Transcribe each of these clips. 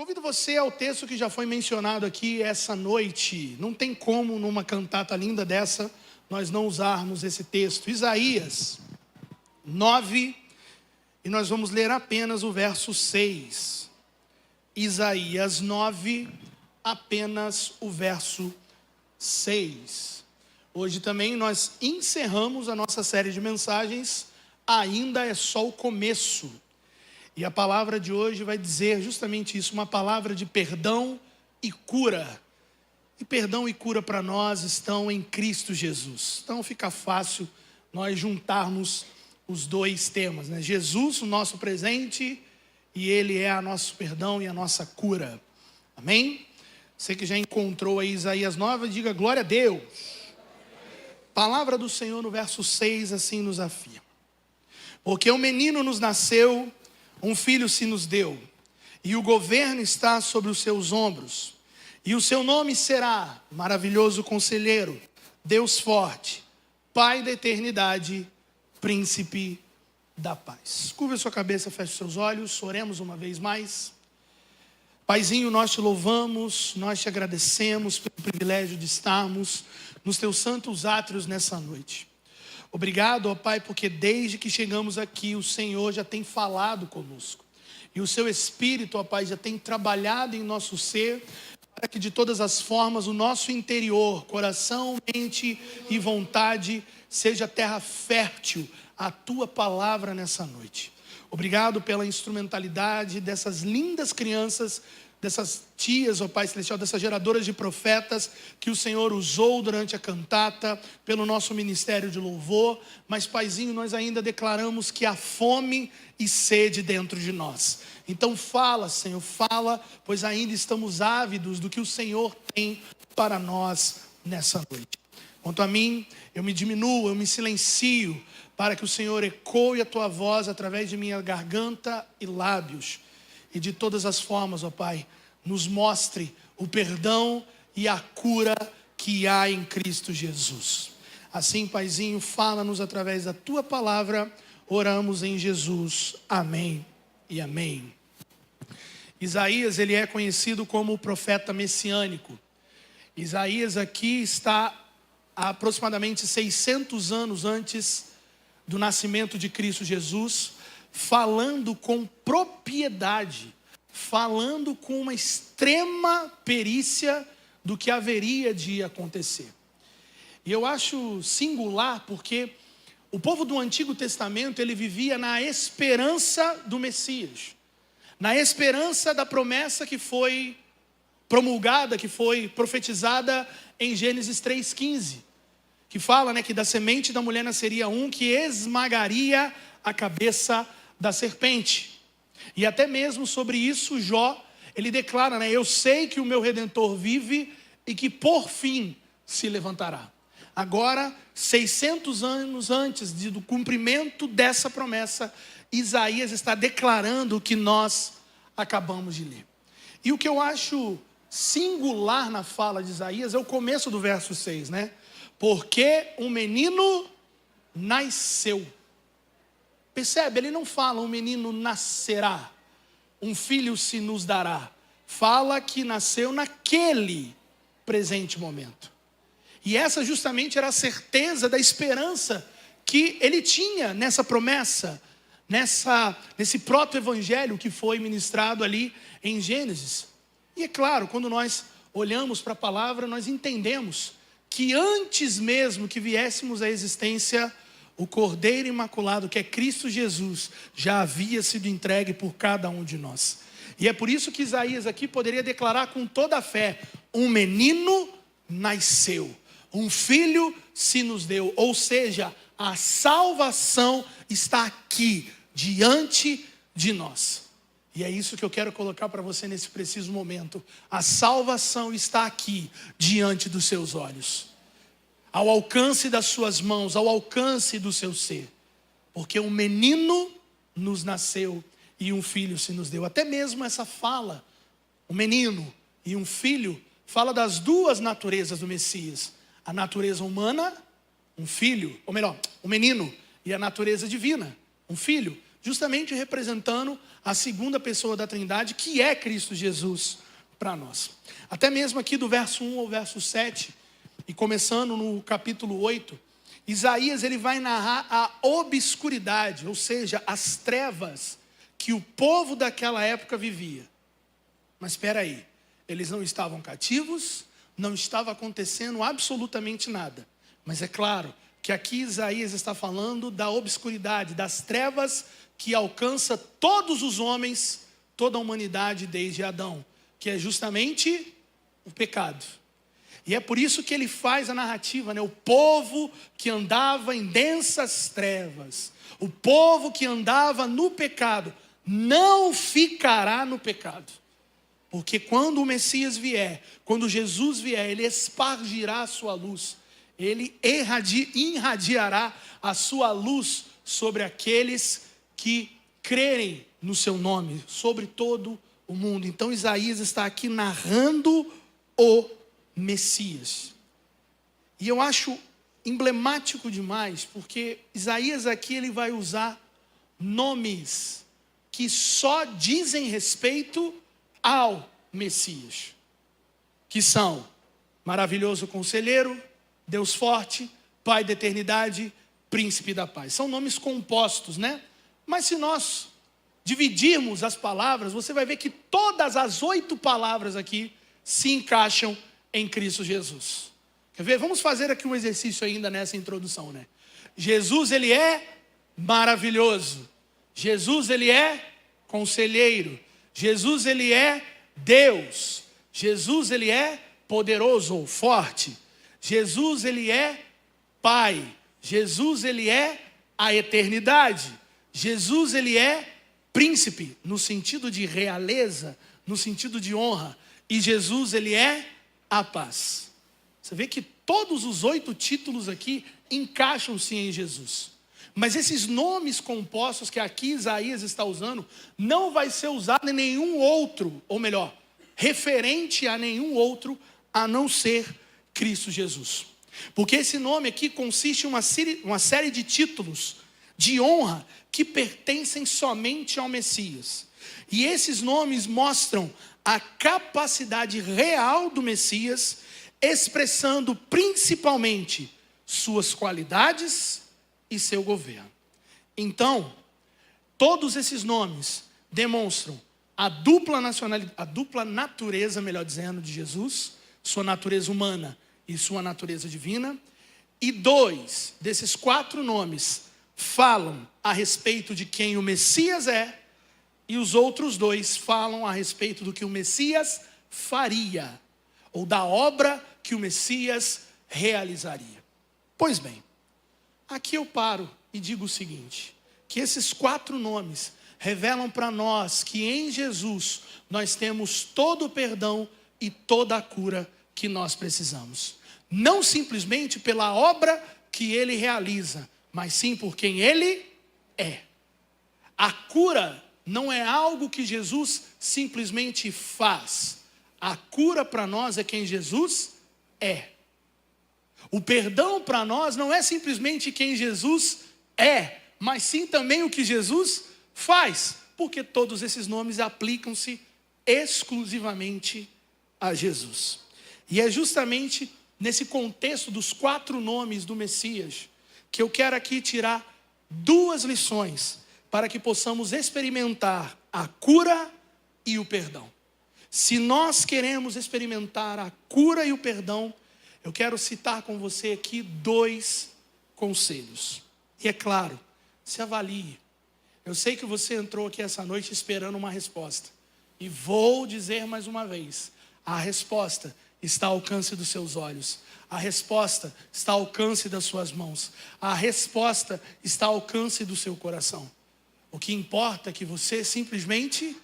Convido você ao texto que já foi mencionado aqui essa noite. Não tem como numa cantata linda dessa nós não usarmos esse texto. Isaías 9, e nós vamos ler apenas o verso 6. Isaías 9, apenas o verso 6. Hoje também nós encerramos a nossa série de mensagens, ainda é só o começo. E a palavra de hoje vai dizer justamente isso, uma palavra de perdão e cura. E perdão e cura para nós estão em Cristo Jesus. Então fica fácil nós juntarmos os dois temas, né? Jesus, o nosso presente, e Ele é o nosso perdão e a nossa cura. Amém? Você que já encontrou aí Isaías 9, diga glória a Deus. Palavra do Senhor no verso 6 assim nos afirma: porque um menino nos nasceu, um filho se nos deu, e o governo está sobre os seus ombros, e o seu nome será Maravilhoso Conselheiro, Deus Forte, Pai da Eternidade, Príncipe da Paz. Curva a sua cabeça, feche os seus olhos, oremos uma vez mais. Paizinho, nós te louvamos, nós te agradecemos pelo privilégio de estarmos nos teus santos átrios nessa noite. Obrigado, ó Pai, porque desde que chegamos aqui, o Senhor já tem falado conosco. E o seu Espírito, ó Pai, já tem trabalhado em nosso ser, para que de todas as formas o nosso interior, coração, mente e vontade, seja terra fértil à tua palavra nessa noite. Obrigado pela instrumentalidade dessas lindas crianças, dessas tias, ó Pai Celestial, dessas geradoras de profetas que o Senhor usou durante a cantata, pelo nosso ministério de louvor. Mas, Paizinho, nós ainda declaramos que há fome e sede dentro de nós. Então fala, Senhor, fala, pois ainda estamos ávidos do que o Senhor tem para nós nessa noite. Quanto a mim, eu me diminuo, eu me silencio, para que o Senhor ecoe a tua voz através de minha garganta e lábios. E de todas as formas, ó Pai, nos mostre o perdão e a cura que há em Cristo Jesus. Assim, Paizinho, fala-nos através da tua palavra, oramos em Jesus. Amém e amém. Isaías, ele é conhecido como o profeta messiânico. Isaías aqui está há aproximadamente 600 anos antes do nascimento de Cristo Jesus, falando com propriedade, falando com uma extrema perícia do que haveria de acontecer. E eu acho singular porque o povo do Antigo Testamento, ele vivia na esperança do Messias, na esperança da promessa que foi promulgada, que foi profetizada em Gênesis 3,15, que fala, que da semente da mulher nasceria um que esmagaria a cabeça da serpente. E até mesmo sobre isso Jó, ele declara, eu sei que o meu Redentor vive e que por fim se levantará. Agora, 600 anos antes do cumprimento dessa promessa, Isaías está declarando o que nós acabamos de ler. E o que eu acho singular na fala de Isaías é o começo do verso 6, porque um menino nasceu. Percebe? Ele não fala um menino nascerá, um filho se nos dará. Fala que nasceu naquele presente momento. E essa justamente era a certeza da esperança que ele tinha nessa promessa, nesse proto-evangelho que foi ministrado ali em Gênesis. E é claro, quando nós olhamos para a palavra, nós entendemos que antes mesmo que viéssemos à existência, o Cordeiro Imaculado, que é Cristo Jesus, já havia sido entregue por cada um de nós. E é por isso que Isaías aqui poderia declarar com toda a fé: um menino nasceu, um filho se nos deu. Ou seja, a salvação está aqui, diante de nós. E é isso que eu quero colocar para você nesse preciso momento. A salvação está aqui, diante dos seus olhos, ao alcance das suas mãos, ao alcance do seu ser. Porque um menino nos nasceu e um filho se nos deu. Até mesmo essa fala, um menino e um filho, fala das duas naturezas do Messias. A natureza humana, um filho, ou melhor, um menino, e a natureza divina, um filho. justamente representando a segunda pessoa da Trindade, que é Cristo Jesus para nós. Até mesmo aqui do verso 1 ao verso 7, e começando no capítulo 8, Isaías ele vai narrar a obscuridade, ou seja, as trevas que o povo daquela época vivia. Mas espera aí, eles não estavam cativos, não estava acontecendo absolutamente nada. Mas é claro que aqui Isaías está falando da obscuridade, das trevas que alcança todos os homens, toda a humanidade desde Adão, que é justamente o pecado. E é por isso que ele faz a narrativa, né? O povo que andava em densas trevas, o povo que andava no pecado, não ficará no pecado. Porque quando o Messias vier, quando Jesus vier, ele espargirá a sua luz, ele irradiará a sua luz sobre aqueles que crerem no seu nome, sobre todo o mundo. Então Isaías está aqui narrando o Messias. E eu acho emblemático demais, porque Isaías aqui ele vai usar nomes que só dizem respeito ao Messias, que são maravilhoso conselheiro, Deus forte, Pai da eternidade, príncipe da paz. São nomes compostos, né? Mas se nós dividirmos as palavras, você vai ver que todas as 8 palavras aqui se encaixam em Cristo Jesus. Quer ver? Vamos fazer aqui um exercício ainda nessa introdução, né? Jesus, ele é maravilhoso. Jesus, ele é conselheiro. Jesus, ele é Deus. Jesus, ele é poderoso ou forte. Jesus, ele é Pai. Jesus, ele é a eternidade. Jesus, ele é príncipe, no sentido de realeza, no sentido de honra. E Jesus, ele é a paz. Você vê que todos os 8 títulos aqui encaixam-se em Jesus. Mas esses nomes compostos que aqui Isaías está usando, não vai ser usado em nenhum outro, ou melhor, referente a nenhum outro, a não ser Cristo Jesus. Porque esse nome aqui consiste em uma série de títulos de honra que pertencem somente ao Messias. E esses nomes mostram a capacidade real do Messias, expressando principalmente suas qualidades e seu governo. Então, todos esses nomes demonstram a dupla natureza, melhor dizendo, de Jesus, sua natureza humana e sua natureza divina. E 2 desses 4 nomes falam a respeito de quem o Messias é, e os outros 2 falam a respeito do que o Messias faria, ou da obra que o Messias realizaria. Pois bem, aqui eu paro e digo o seguinte, que esses 4 nomes revelam para nós que em Jesus nós temos todo o perdão e toda a cura que nós precisamos. Não simplesmente pela obra que ele realiza, mas sim por quem ele é. A cura não é algo que Jesus simplesmente faz. A cura para nós é quem Jesus é. O perdão para nós não é simplesmente quem Jesus é, mas sim também o que Jesus faz. Porque todos esses nomes aplicam-se exclusivamente a Jesus. E é justamente nesse contexto dos 4 nomes do Messias que eu quero aqui tirar 2 lições para que possamos experimentar a cura e o perdão. Se nós queremos experimentar a cura e o perdão, eu quero citar com você aqui 2 conselhos. E é claro, se avalie. Eu sei que você entrou aqui essa noite esperando uma resposta. E vou dizer mais uma vez, a resposta está ao alcance dos seus olhos. A resposta está ao alcance das suas mãos. A resposta está ao alcance do seu coração. O que importa é que você simplesmente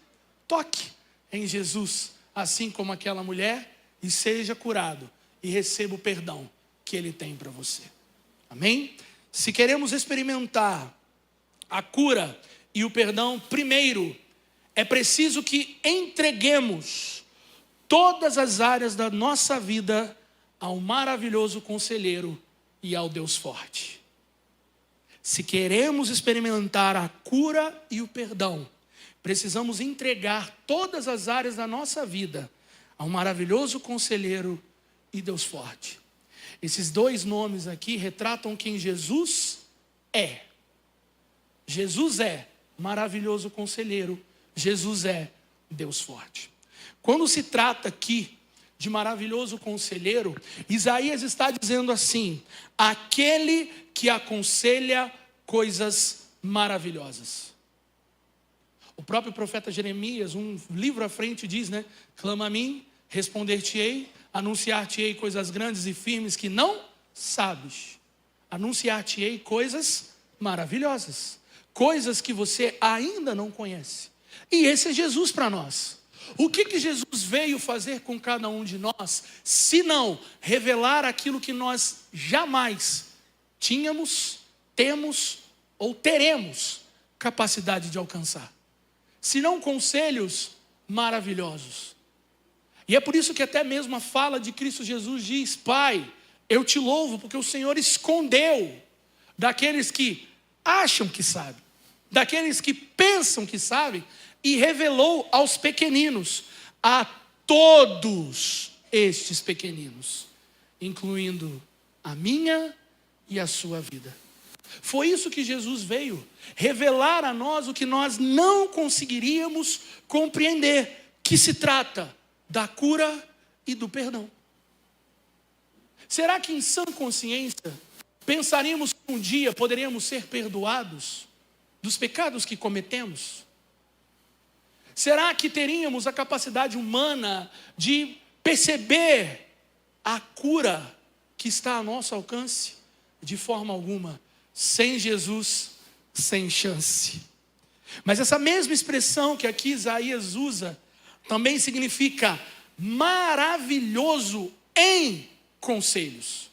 toque em Jesus, assim como aquela mulher, e seja curado e receba o perdão que ele tem para você. Amém? Se queremos experimentar a cura e o perdão, primeiro, é preciso que entreguemos todas as áreas da nossa vida ao maravilhoso conselheiro e ao Deus forte. Se queremos experimentar a cura e o perdão, precisamos entregar todas as áreas da nossa vida ao maravilhoso conselheiro e Deus forte. Esses dois nomes aqui retratam quem Jesus é. Jesus é maravilhoso conselheiro. Jesus é Deus forte. Quando se trata aqui de maravilhoso conselheiro, Isaías está dizendo assim: aquele que aconselha coisas maravilhosas. O próprio profeta Jeremias, um livro à frente, diz, né? Clama a mim, responder-te-ei, anunciar-te-ei coisas grandes e firmes que não sabes. Anunciar-te-ei coisas maravilhosas, coisas que você ainda não conhece. E esse é Jesus para nós. O que Jesus veio fazer com cada um de nós, se não revelar aquilo que nós jamais tínhamos, temos ou teremos capacidade de alcançar? Se não conselhos maravilhosos. E é por isso que até mesmo a fala de Cristo Jesus diz: Pai, eu te louvo porque o Senhor escondeu daqueles que acham que sabem, daqueles que pensam que sabem, e revelou aos pequeninos, a todos estes pequeninos, incluindo a minha e a sua vida. Foi isso que Jesus veio, revelar a nós o que nós não conseguiríamos compreender, que se trata da cura e do perdão. Será que em sã consciência pensaríamos que um dia poderíamos ser perdoados dos pecados que cometemos? Será que teríamos a capacidade humana de perceber a cura que está a nosso alcance? De forma alguma. Sem Jesus, sem chance. Mas essa mesma expressão que aqui Isaías usa, também significa maravilhoso em conselhos.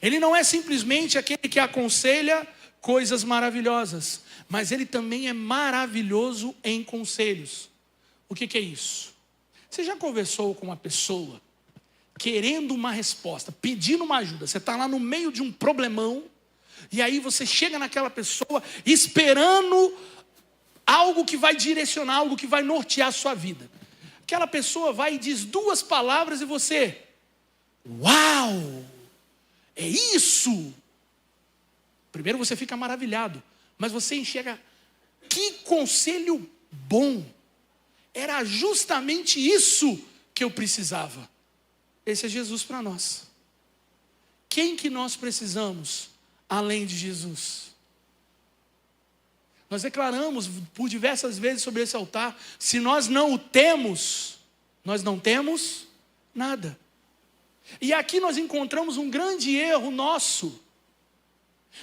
Ele não é simplesmente aquele que aconselha coisas maravilhosas, mas ele também é maravilhoso em conselhos. O que é isso? Você já conversou com uma pessoa querendo uma resposta, pedindo uma ajuda? Você está lá no meio de um problemão, e aí você chega naquela pessoa esperando algo que vai direcionar, algo que vai nortear a sua vida. Aquela pessoa vai e diz duas palavras e você: uau, é isso! Primeiro você fica maravilhado, mas você enxerga: que conselho bom! Era justamente isso que eu precisava. Esse é Jesus para nós. Quem que nós precisamos além de Jesus? Nós declaramos por diversas vezes sobre esse altar: se nós não o temos, nós não temos nada. E aqui nós encontramos um grande erro nosso.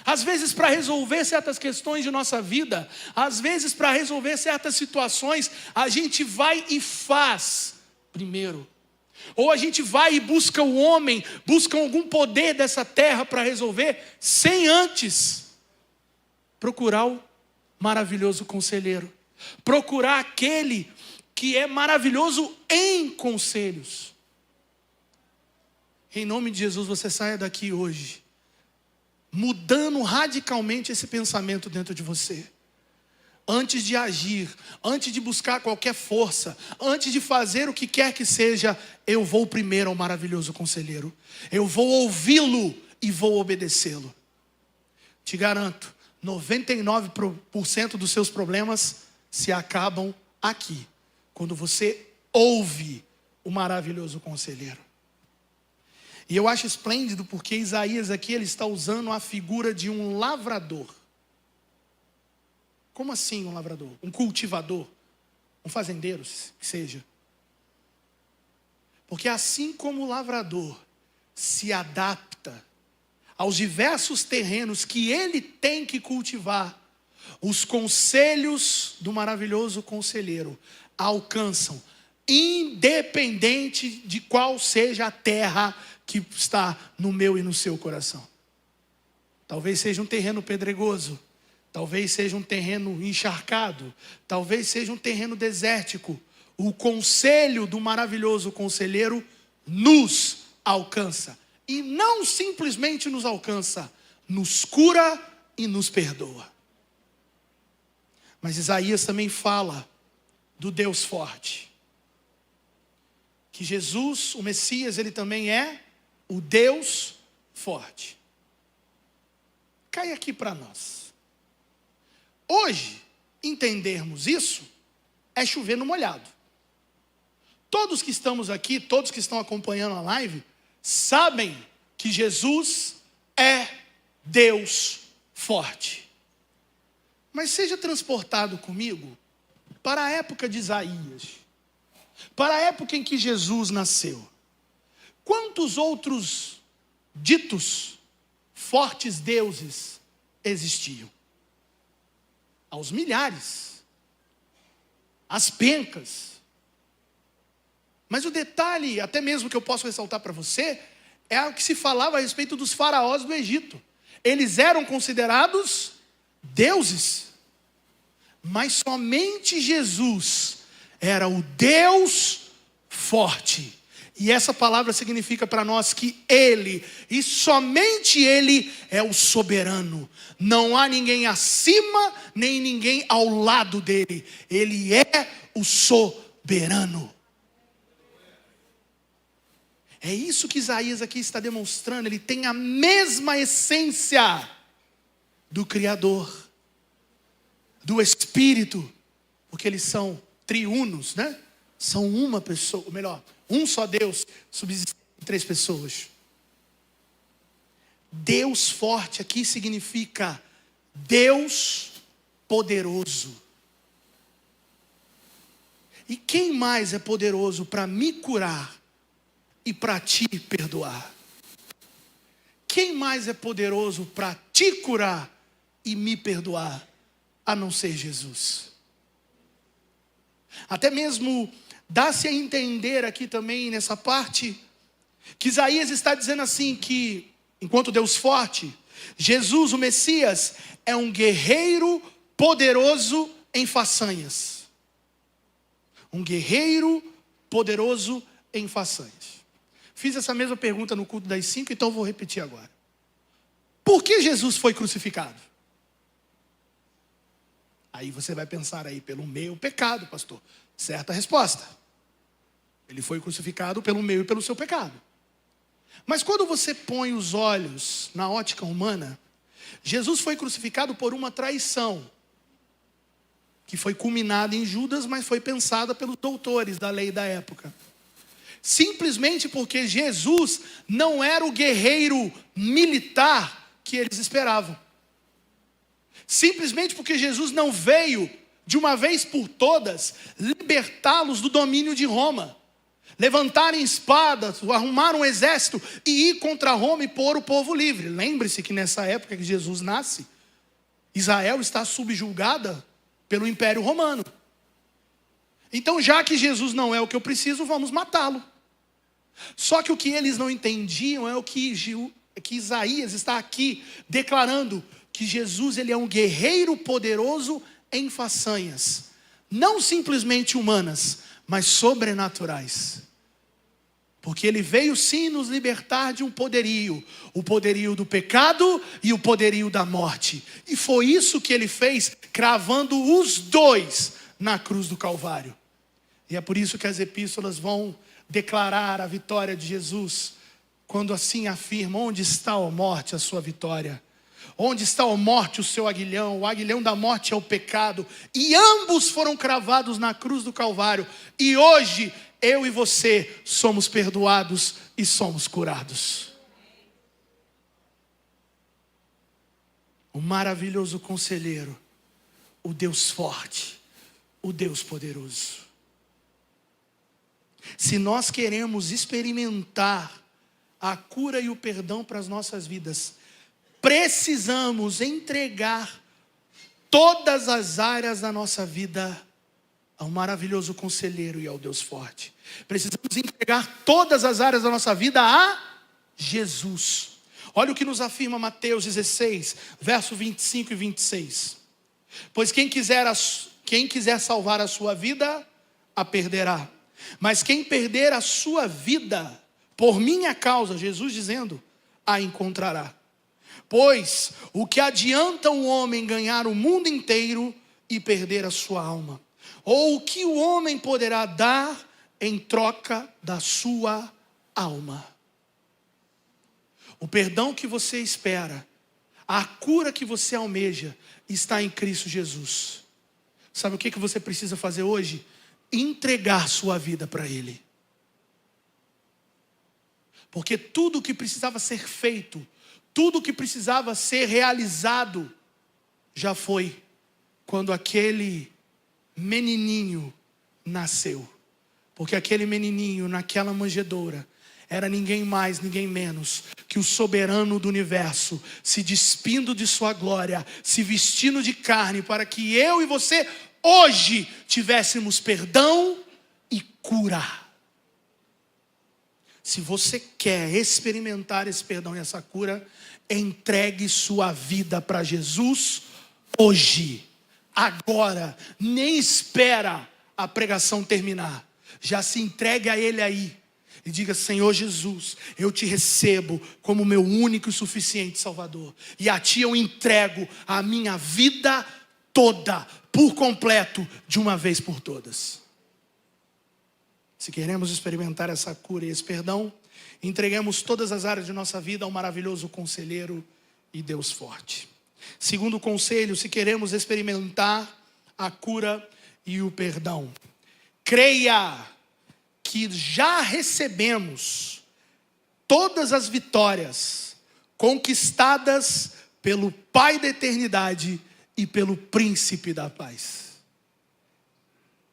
Às vezes, para resolver certas questões de nossa vida, às vezes para resolver certas situações, a gente vai e faz primeiro. Ou a gente vai e busca o homem, busca algum poder dessa terra para resolver, sem antes procurar o maravilhoso conselheiro. Procurar aquele que é maravilhoso em conselhos. Em nome de Jesus, você saia daqui hoje mudando radicalmente esse pensamento dentro de você. Antes de agir, antes de buscar qualquer força, antes de fazer o que quer que seja, eu vou primeiro ao maravilhoso conselheiro. Eu vou ouvi-lo e vou obedecê-lo. Te garanto, 99% dos seus problemas se acabam aqui, quando você ouve o maravilhoso conselheiro. E eu acho esplêndido porque Isaías aqui ele está usando a figura de um lavrador. Como assim um lavrador? Um cultivador? Um fazendeiro, que seja. Porque assim como o lavrador se adapta aos diversos terrenos que ele tem que cultivar, os conselhos do maravilhoso conselheiro alcançam, independente de qual seja a terra que está no meu e no seu coração. Talvez seja um terreno pedregoso, talvez seja um terreno encharcado, talvez seja um terreno desértico. O conselho do maravilhoso conselheiro nos alcança. E não simplesmente nos alcança, nos cura e nos perdoa. Mas Isaías também fala do Deus forte. Que Jesus, o Messias, ele também é o Deus forte. Cai aqui para nós. Hoje, entendermos isso é chover no molhado. Todos que estamos aqui, todos que estão acompanhando a live, sabem que Jesus é Deus forte. Mas seja transportado comigo para a época de Isaías, para a época em que Jesus nasceu. Quantos outros ditos fortes deuses existiam? Aos milhares, às pencas. Mas o detalhe, até mesmo que eu posso ressaltar para você, é o que se falava a respeito dos faraós do Egito. Eles eram considerados deuses, mas somente Jesus era o Deus forte. E essa palavra significa para nós que Ele, e somente Ele, é o soberano. Não há ninguém acima, nem ninguém ao lado dele. Ele é o soberano. É isso que Isaías aqui está demonstrando. Ele tem a mesma essência do Criador, do Espírito, porque eles são triunos, né? São uma pessoa, ou melhor, um só Deus, subsistente em três pessoas. Deus forte aqui significa Deus poderoso. E quem mais é poderoso para me curar e para te perdoar? Quem mais é poderoso para te curar e me perdoar, a não ser Jesus? Até mesmo dá-se a entender aqui também nessa parte, que Isaías está dizendo assim que, enquanto Deus forte, Jesus, o Messias, é um guerreiro poderoso em façanhas. Um guerreiro poderoso em façanhas. Fiz essa mesma pergunta no culto das 5, então vou repetir agora. Por que Jesus foi crucificado? Aí você vai pensar aí, pelo meu pecado, pastor. Certa resposta. Ele foi crucificado pelo meu e pelo seu pecado. Mas quando você põe os olhos na ótica humana, Jesus foi crucificado por uma traição, que foi culminada em Judas, mas foi pensada pelos doutores da lei da época. Simplesmente porque Jesus não era o guerreiro militar que eles esperavam. Simplesmente porque Jesus não veio, de uma vez por todas, libertá-los do domínio de Roma. Levantarem espadas, arrumar um exército e ir contra Roma e pôr o povo livre. Lembre-se que nessa época que Jesus nasce, Israel está subjugada pelo Império Romano. Então, já que Jesus não é o que eu preciso, vamos matá-lo. Só que o que eles não entendiam é o que Isaías está aqui declarando, que Jesus, ele é um guerreiro poderoso em façanhas, não simplesmente humanas, mas sobrenaturais. Porque ele veio sim nos libertar de um poderio, o poderio do pecado e o poderio da morte. E foi isso que ele fez, cravando os dois na cruz do Calvário. E é por isso que as epístolas vão declarar a vitória de Jesus, quando assim afirma: onde está, ó morte, a sua vitória? Onde está, ó morte, o seu aguilhão? O aguilhão da morte é o pecado. E ambos foram cravados na cruz do Calvário. E hoje, eu e você somos perdoados e somos curados. O maravilhoso conselheiro, o Deus forte, o Deus poderoso. Se nós queremos experimentar a cura e o perdão para as nossas vidas, precisamos entregar todas as áreas da nossa vida ao maravilhoso conselheiro e ao Deus forte. Precisamos entregar todas as áreas da nossa vida a Jesus. Olha o que nos afirma Mateus 16, verso 25 e 26. Pois quem quiser salvar a sua vida, a perderá. Mas quem perder a sua vida por minha causa, Jesus dizendo, a encontrará. Pois o que adianta o homem ganhar o mundo inteiro e perder a sua alma? Ou o que o homem poderá dar em troca da sua alma? O perdão que você espera, a cura que você almeja, está em Cristo Jesus. Sabe o que você precisa fazer hoje? Entregar sua vida para Ele. Porque tudo o que precisava ser feito, tudo o que precisava ser realizado, já foi quando aquele menininho nasceu. Porque aquele menininho naquela manjedoura era ninguém mais, ninguém menos que o soberano do universo, se despindo de sua glória, se vestindo de carne, para que eu e você hoje tivéssemos perdão e cura. Se você quer experimentar esse perdão e essa cura, entregue sua vida para Jesus hoje, agora. Nem espera a pregação terminar, já se entregue a Ele aí e diga: Senhor Jesus, eu te recebo como meu único e suficiente Salvador, e a Ti eu entrego a minha vida toda, por completo, de uma vez por todas. Se queremos experimentar essa cura e esse perdão, entreguemos todas as áreas de nossa vida ao maravilhoso conselheiro e Deus forte. Segundo conselho, se queremos experimentar a cura e o perdão, creia que já recebemos todas as vitórias conquistadas pelo Pai da eternidade e pelo Príncipe da paz.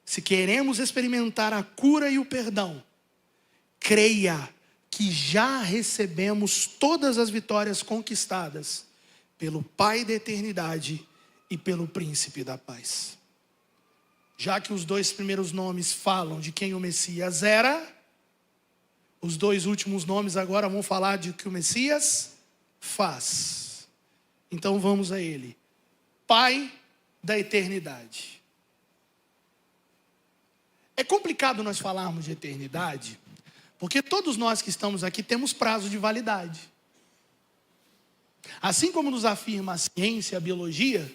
Se queremos experimentar a cura e o perdão, creia que já recebemos todas as vitórias conquistadas pelo Pai da eternidade e pelo Príncipe da paz. Já que os dois primeiros nomes falam de quem o Messias era, os dois últimos nomes agora vão falar de que o Messias faz. Então vamos a ele. Pai da eternidade. É complicado nós falarmos de eternidade, porque todos nós que estamos aqui temos prazo de validade. Assim como nos afirma a ciência, a biologia,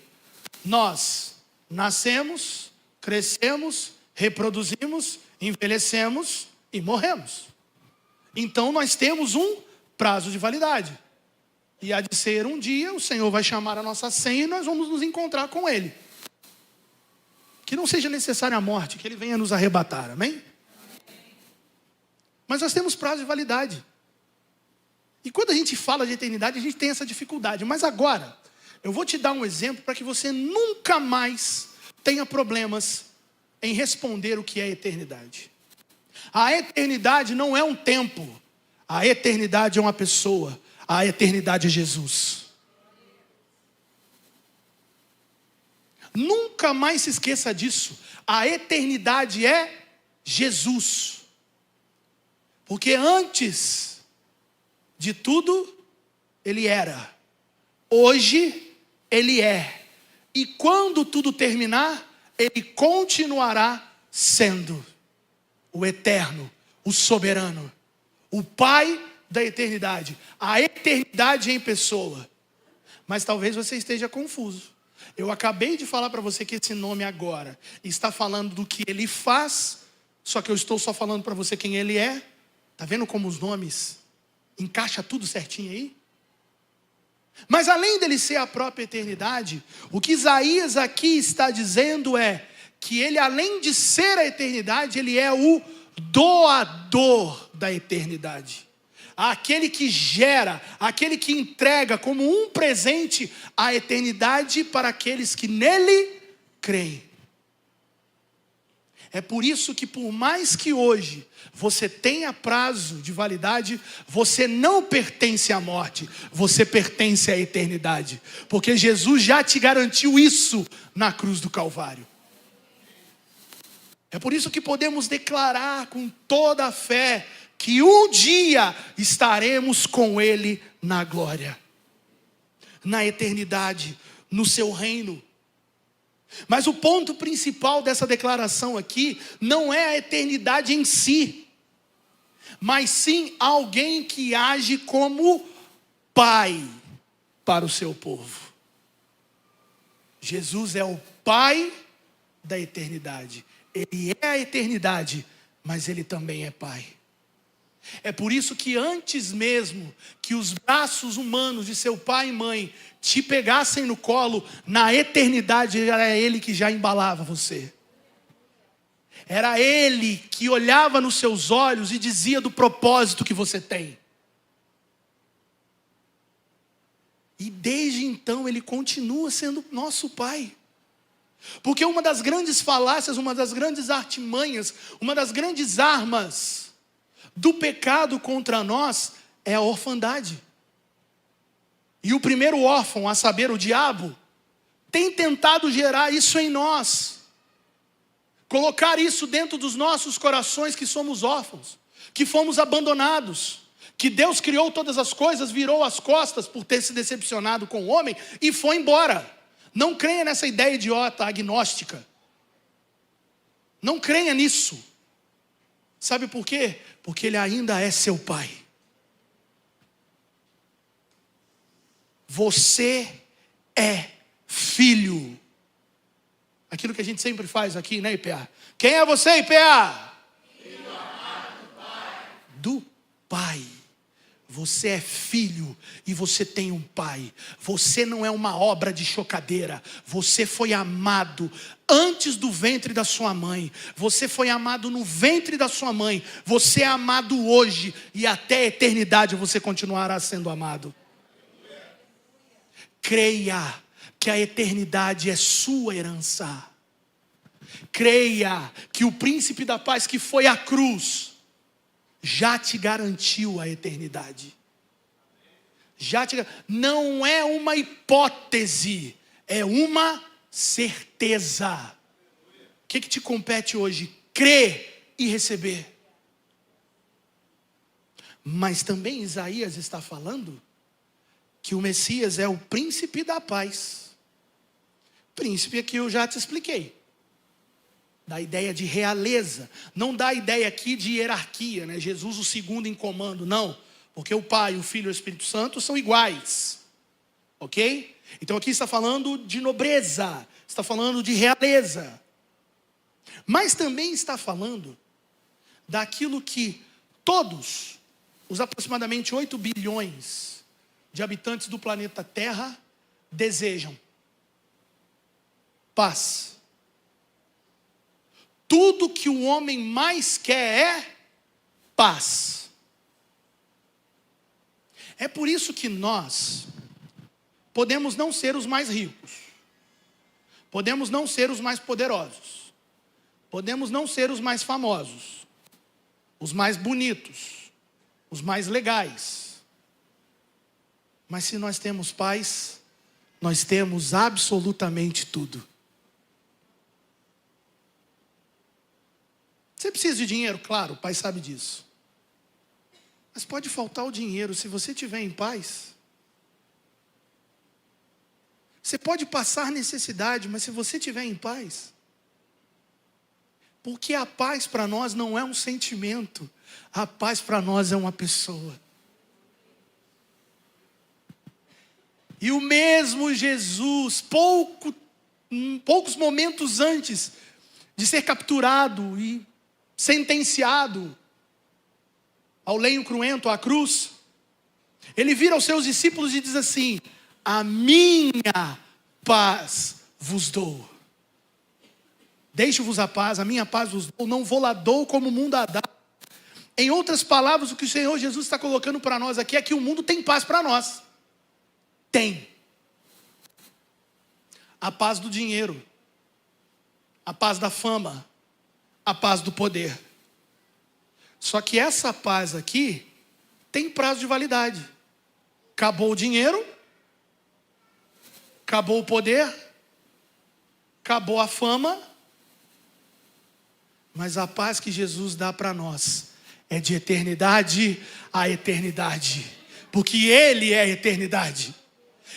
nós nascemos, crescemos, reproduzimos, envelhecemos e morremos. Então nós temos um prazo de validade. E há de ser um dia, o Senhor vai chamar a nossa senha e nós vamos nos encontrar com Ele. Que não seja necessária a morte, que Ele venha nos arrebatar, amém? Mas nós temos prazo de validade. E quando a gente fala de eternidade, a gente tem essa dificuldade. Mas agora, eu vou te dar um exemplo para que você nunca mais tenha problemas em responder o que é eternidade. A eternidade não é um tempo. A eternidade é uma pessoa. A eternidade é Jesus. Nunca mais se esqueça disso. A eternidade é Jesus. Porque antes de tudo, Ele era. Hoje, Ele é. E quando tudo terminar, Ele continuará sendo o eterno, o soberano, o Pai da eternidade. A eternidade em pessoa. Mas talvez você esteja confuso. Eu acabei de falar para você que esse nome agora está falando do que Ele faz, só que eu estou só falando para você quem Ele é. Está vendo como os nomes encaixa tudo certinho aí? Mas além dele ser a própria eternidade, o que Isaías aqui está dizendo é que Ele, além de ser a eternidade, Ele é o doador da eternidade. Aquele que gera, aquele que entrega como um presente a eternidade para aqueles que nele creem. É por isso que, por mais que hoje você tenha prazo de validade, você não pertence à morte, você pertence à eternidade. Porque Jesus já te garantiu isso na cruz do Calvário. É por isso que podemos declarar com toda a fé que um dia estaremos com Ele na glória, na eternidade, no seu reino. Mas o ponto principal dessa declaração aqui não é a eternidade em si, mas sim alguém que age como Pai. para o seu povo. Jesus é o Pai da eternidade. Ele é a eternidade, mas Ele também é Pai. É por isso que antes mesmo que os braços humanos de seu pai e mãe te pegassem no colo, na eternidade era Ele que já embalava você. Era Ele que olhava nos seus olhos e dizia do propósito que você tem. E desde então Ele continua sendo nosso Pai. Porque uma das grandes falácias, uma das grandes artimanhas, uma das grandes armas do pecado contra nós é a orfandade. E o primeiro órfão, a saber, o diabo, tem tentado gerar isso em nós. Colocar isso dentro dos nossos corações que somos órfãos, que fomos abandonados, que Deus criou todas as coisas, virou as costas por ter se decepcionado com o homem e foi embora. Não creia nessa ideia idiota, agnóstica. Não creia nisso. Sabe por quê? Porque Ele ainda é seu Pai. Você é filho. Aquilo que a gente sempre faz aqui, né, IPA? Quem é você, IPA? Filho amado do Pai. Do Pai. Você é filho e você tem um pai. Você não é uma obra de chocadeira. Você foi amado antes do ventre da sua mãe. Você foi amado no ventre da sua mãe. Você é amado hoje e até a eternidade você continuará sendo amado. Creia que a eternidade é sua herança. Creia que o príncipe da paz que foi à cruz já te garantiu a eternidade. Não é uma hipótese, é uma certeza. O que te compete hoje? Crer e receber. Mas também Isaías está falando que o Messias é o príncipe da paz. Príncipe aqui eu já te expliquei. Da ideia de realeza, não dá ideia aqui de hierarquia, né? Jesus o segundo em comando, não, porque o Pai, o Filho e o Espírito Santo são iguais, ok? Então aqui está falando de nobreza, está falando de realeza, mas também está falando daquilo que todos, os aproximadamente 8 bilhões de habitantes do planeta Terra desejam: paz. Tudo que o homem mais quer é paz. É por isso que nós podemos não ser os mais ricos, podemos não ser os mais poderosos, podemos não ser os mais famosos, os mais bonitos, os mais legais. Mas se nós temos paz, nós temos absolutamente tudo. Você precisa de dinheiro? Claro, o Pai sabe disso. Mas pode faltar o dinheiro se você estiver em paz. Você pode passar necessidade, mas se você estiver em paz. Porque a paz para nós não é um sentimento. A paz para nós é uma pessoa. E o mesmo Jesus, poucos momentos antes de ser capturado e sentenciado ao lenho cruento, à cruz, Ele vira aos seus discípulos e diz assim: a minha paz vos dou. Deixo-vos a paz, a minha paz vos dou, não vou lá dou como o mundo a dá. Em outras palavras, o que o Senhor Jesus está colocando para nós aqui é que o mundo tem paz para nós. Tem. A paz do dinheiro, a paz da fama, a paz do poder. Só que essa paz aqui tem prazo de validade. Acabou o dinheiro, acabou o poder, acabou a fama, mas a paz que Jesus dá para nós é de eternidade a eternidade, porque Ele é a eternidade.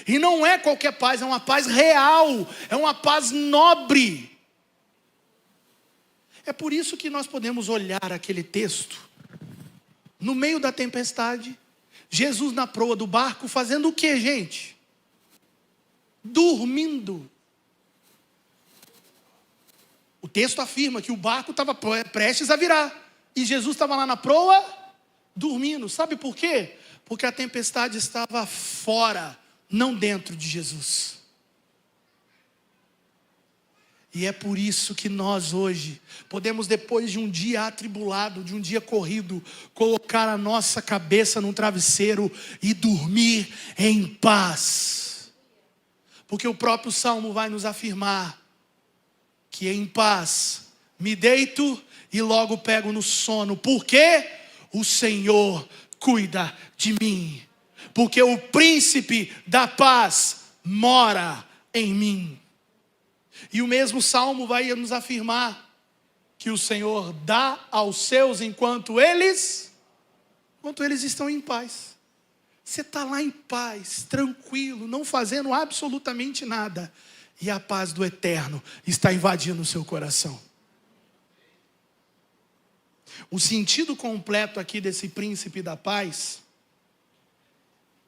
E não é qualquer paz, é uma paz real, é uma paz nobre. É por isso que nós podemos olhar aquele texto, no meio da tempestade, Jesus na proa do barco, fazendo o que, gente? dormindo. O texto afirma que o barco estava prestes a virar. E Jesus estava lá na proa, dormindo. Sabe por quê? Porque a tempestade estava fora, não dentro de Jesus. E é por isso que nós hoje podemos, depois de um dia atribulado, de um dia corrido, colocar a nossa cabeça num travesseiro e dormir em paz. Porque o próprio Salmo vai nos afirmar que em paz me deito e logo pego no sono. Porque o Senhor cuida de mim. Porque o príncipe da paz mora em mim. E o mesmo Salmo vai nos afirmar que o Senhor dá aos seus enquanto eles estão em paz. Você está lá em paz, tranquilo, não fazendo absolutamente nada. E a paz do Eterno está invadindo o seu coração. O sentido completo aqui desse príncipe da paz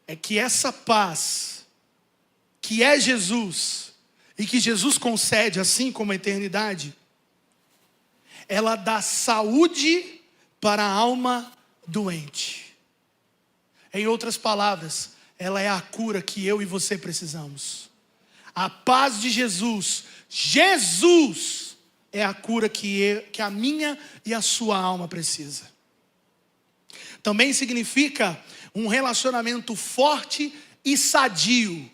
é que essa paz, que é Jesus, e que Jesus concede, assim como a eternidade, ela dá saúde para a alma doente. Em outras palavras, ela é a cura que eu e você precisamos. A paz de Jesus, Jesus é a cura que a minha e a sua alma precisa. Também significa um relacionamento forte e sadio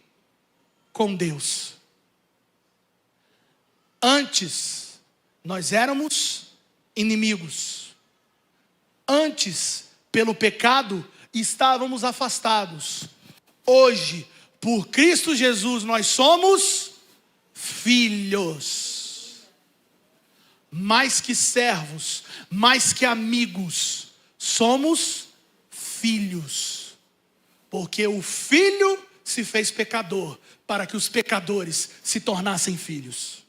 com Deus. Antes, nós éramos inimigos. Antes, pelo pecado, estávamos afastados. Hoje, por Cristo Jesus, nós somos filhos. Mais que servos, mais que amigos, somos filhos. Porque o Filho se fez pecador, para que os pecadores se tornassem filhos.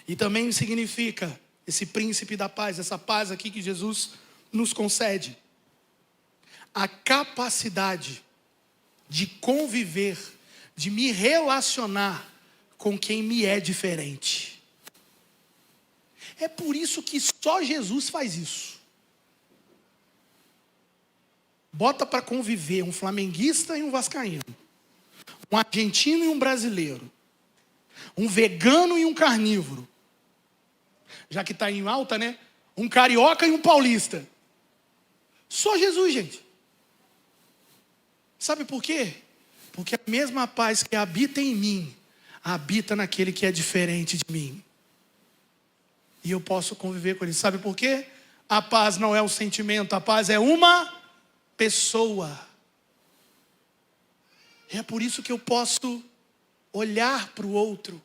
E também significa, esse príncipe da paz, essa paz aqui que Jesus nos concede, a capacidade de conviver, de me relacionar com quem me é diferente. É por isso que só Jesus faz isso. Bota para conviver um flamenguista e um vascaíno, um argentino e um brasileiro, um vegano e um carnívoro. Já que está em alta, né? Um carioca e um paulista. Só Jesus, gente. Sabe por quê? Porque a mesma paz que habita em mim, habita naquele que é diferente de mim. E eu posso conviver com ele. Sabe por quê? A paz não é um sentimento, a paz é uma pessoa. É por isso que eu posso olhar para o outro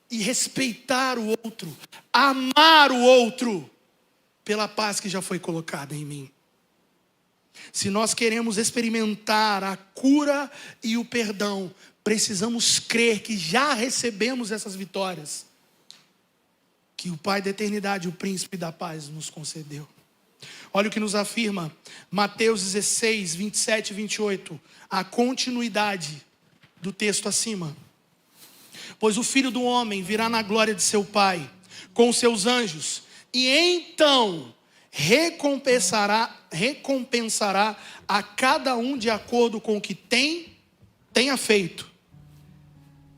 e respeitar o outro, amar o outro, pela paz que já foi colocada em mim. Se nós queremos experimentar a cura e o perdão, precisamos crer que já recebemos essas vitórias, que o Pai da eternidade, o príncipe da paz, nos concedeu. Olha o que nos afirma Mateus 16, 27 e 28, a continuidade do texto acima. Pois o Filho do Homem virá na glória de seu Pai, com os seus anjos, e então recompensará a cada um de acordo com o que tenha feito.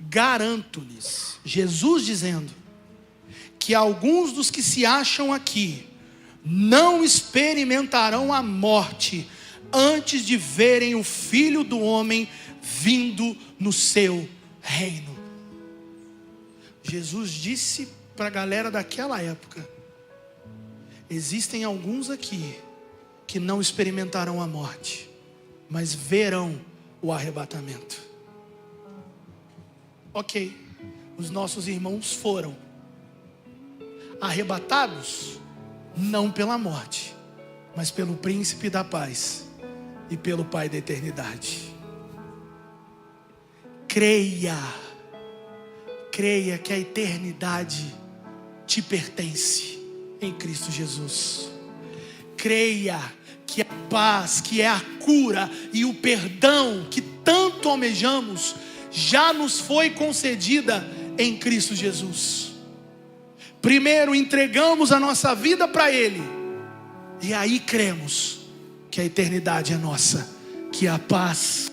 Garanto-lhes, Jesus dizendo, que alguns dos que se acham aqui não experimentarão a morte antes de verem o Filho do Homem vindo no seu reino. Jesus disse para a galera daquela época: existem alguns aqui que não experimentarão a morte, mas verão o arrebatamento. Ok, os nossos irmãos foram arrebatados, não pela morte, mas pelo príncipe da paz e pelo Pai da eternidade. Creia que a eternidade te pertence em Cristo Jesus. Creia que a paz, que é a cura e o perdão que tanto tanto almejamos já nos foi concedida em Cristo Jesus. Primeiro entregamos a nossa vida para Ele, e aí cremos que a eternidade é nossa, que a paz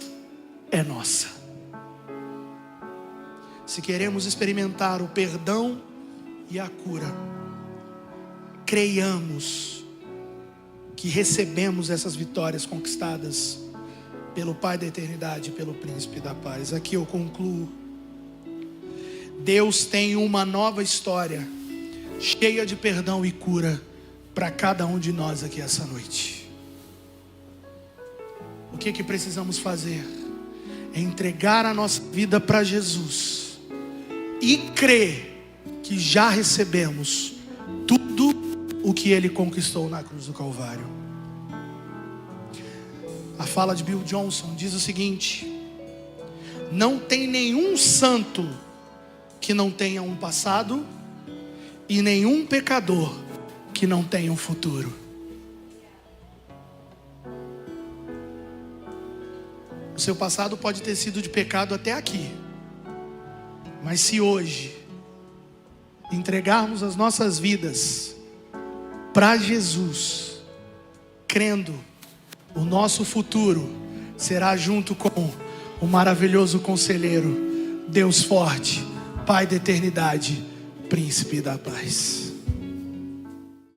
é nossa. Se queremos experimentar o perdão e a cura, creiamos que recebemos essas vitórias conquistadas pelo Pai da eternidade, pelo Príncipe da paz. Aqui eu concluo. Deus tem uma nova história, cheia de perdão e cura, para cada um de nós aqui essa noite. O que precisamos fazer? É entregar a nossa vida para Jesus e crer que já recebemos tudo o que Ele conquistou na cruz do Calvário. A fala de Bill Johnson diz o seguinte: não tem nenhum santo que não tenha um passado, e nenhum pecador que não tenha um futuro. O seu passado pode ter sido de pecado até aqui, mas se hoje entregarmos as nossas vidas para Jesus, crendo, o nosso futuro será junto com o maravilhoso Conselheiro, Deus forte, Pai da eternidade, Príncipe da paz.